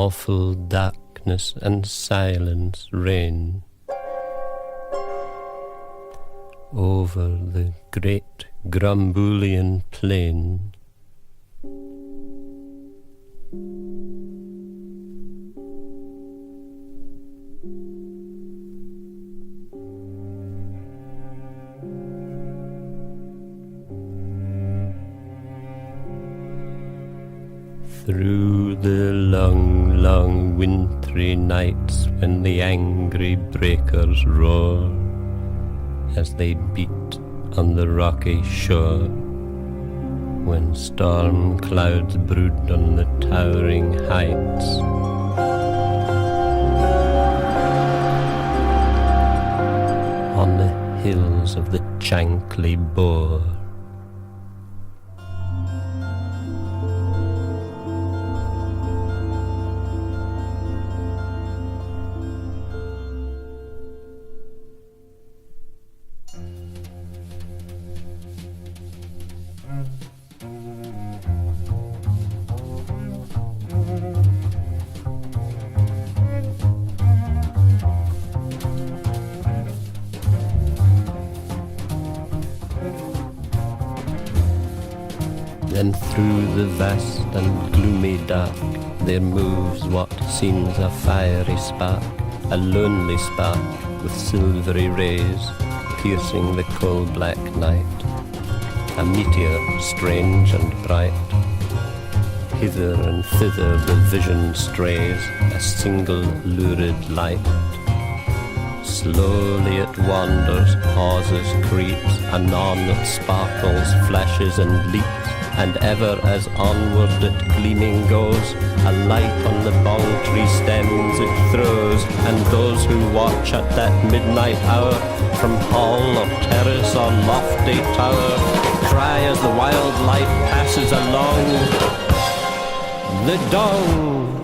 awful darkness and silence reign over the great Grumbulian plain. Through the long, long wintry nights when the angry breakers roar as they beat on the rocky shore, when storm clouds brood on the towering heights, on the hills of the Chankly Boar, then through the vast and gloomy dark there moves what seems a fiery spark, a lonely spark with silvery rays piercing the coal-black night, a meteor strange and bright. Hither and thither the vision strays, a single lurid light. Slowly it wanders, pauses, creeps, anon it sparkles, flashes and leaps, and ever as onward it gleaming goes, a light on the bong tree stems it throws, and those who watch at that midnight hour, from hall or terrace or lofty tower, cry as the wild light passes along, the dong,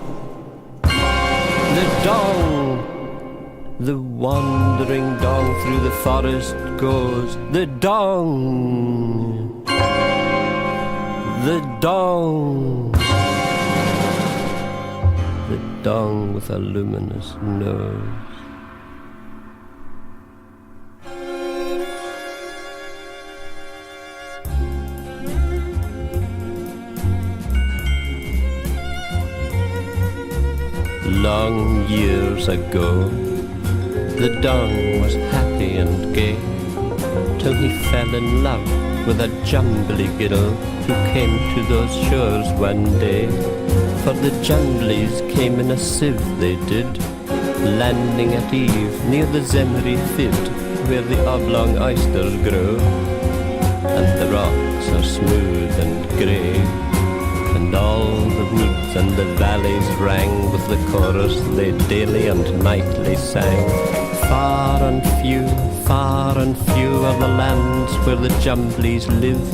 the dong, the wandering dong through the forest goes, the dong, the dong, the dong with a luminous nose. Long years ago, the dong was happy and gay, till he fell in love with a jumbly girl who came to those shores one day. For the jumblies came in a sieve, they did, landing at eve near the Zemri Fid, where the oblong oysters grow, and the rocks are smooth and grey, and all the woods and the valleys rang with the chorus they daily and nightly sang. Far and few are the lands where the jumblies live.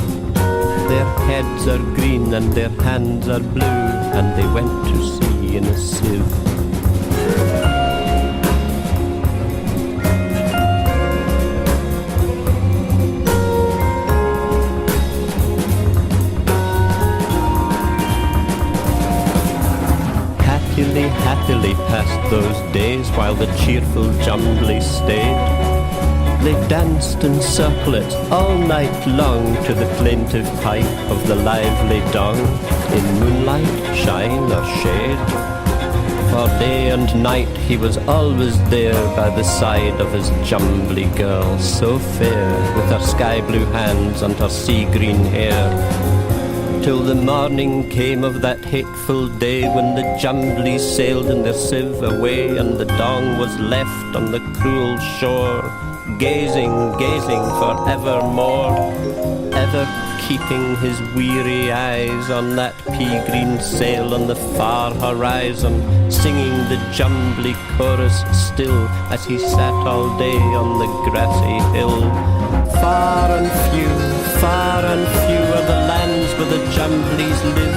Their heads are green and their hands are blue, and they went to sea in a sieve. Happily passed those days while the cheerful jumblies stayed. They danced in circlets all night long to the plaintive pipe of the lively dong, in moonlight, shine or shade. For day and night he was always there by the side of his jumbly girl, so fair, with her sky blue hands and her sea green hair. Till the morning came of that hateful day when the jumblies sailed in their sieve away, and the dong was left on the cruel shore, gazing for evermore, ever keeping his weary eyes on that pea-green sail on the far horizon, singing the jumbly chorus still as he sat all day on the grassy hill. Far and few are the lands where the jumblies live.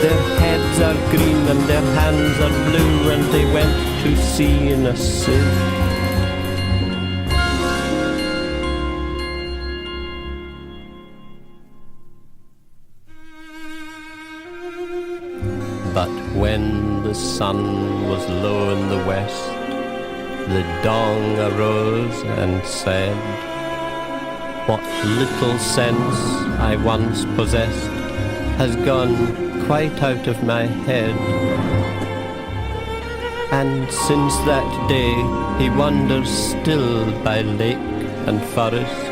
Their heads are green and their hands are blue, and they went to sea in a sieve. But when the sun was low in the west, the dong arose and said, "What little sense I once possessed has gone quite out of my head." And since that day he wanders still by lake and forest,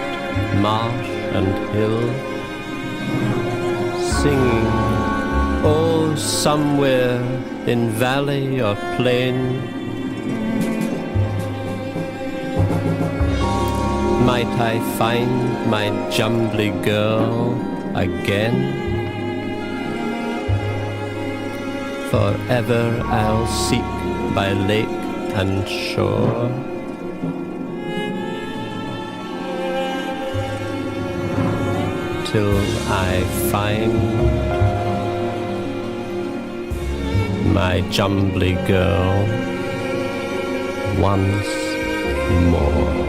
marsh and hill, singing, oh, somewhere in valley or plain, might I find my jumbly girl again? Forever I'll seek by lake and shore, till I find my jumbly girl once more.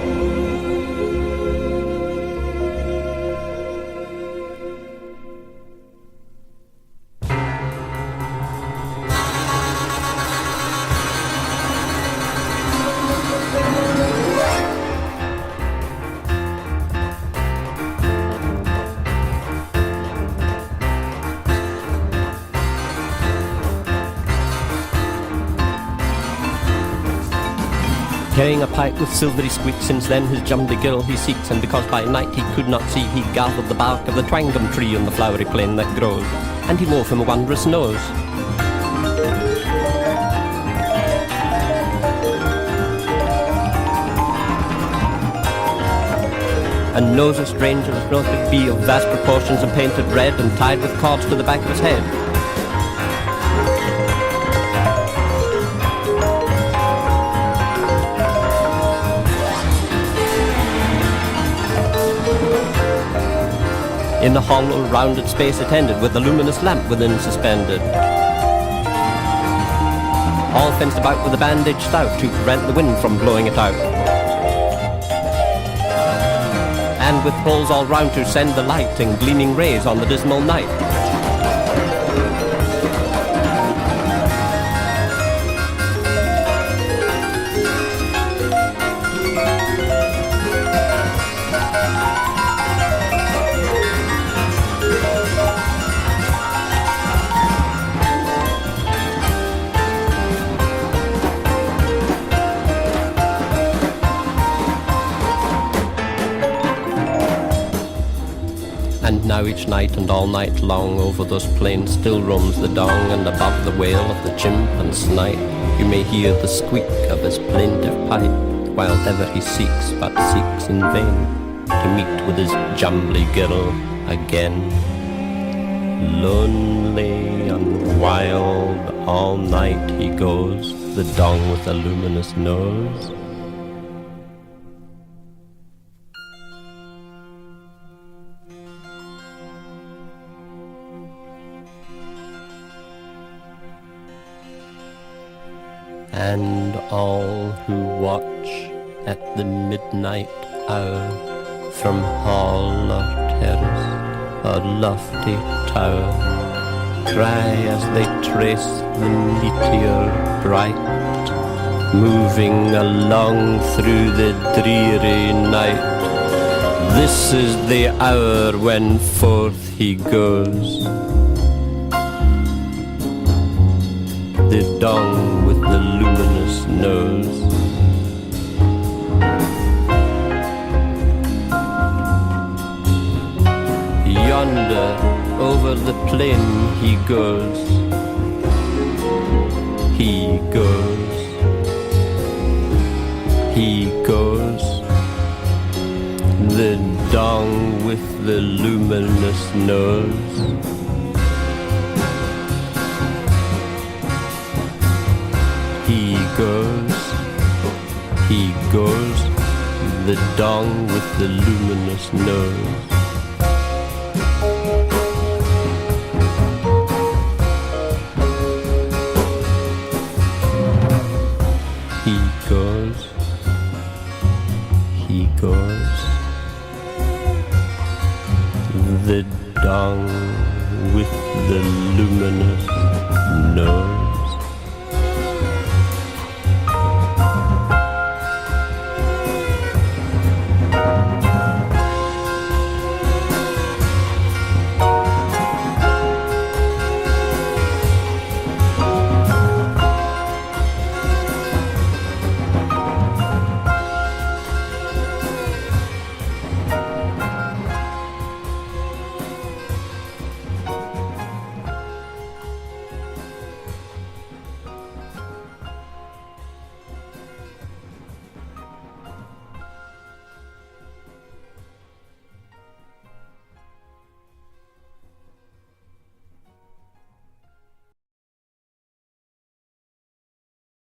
Carrying a pipe with silvery squeak, since then his jumbly girl he seeks, and because by night he could not see, he gathered the bark of the twangum tree on the flowery plain that grows, and he wove him a wondrous nose. A nose as strange as nose could be, of vast proportions and painted red, and tied with cords to the back of his head. In the hollow, rounded space it ended, with a luminous lamp within suspended. All fenced about with a bandage stout, to prevent the wind from blowing it out. And with poles all round to send the light in gleaming rays on the dismal night. Now each night and all night long over those plains still roams the dong, and above the wail of the chimp and snipe you may hear the squeak of his plaintive pipe, while ever he seeks, but seeks in vain, to meet with his jumbly girl again. Lonely and wild all night he goes, the dong with the luminous nose. And all who watch at the midnight hour from hall or terrace or lofty tower cry as they trace the meteor bright, moving along through the dreary night. This is the hour when forth he goes, the dong with the luminous nose. Yonder over the plain he goes, he goes, he goes, the dong with the luminous nose. He goes, the dong with the luminous nose. He goes, the dong with the luminous? No.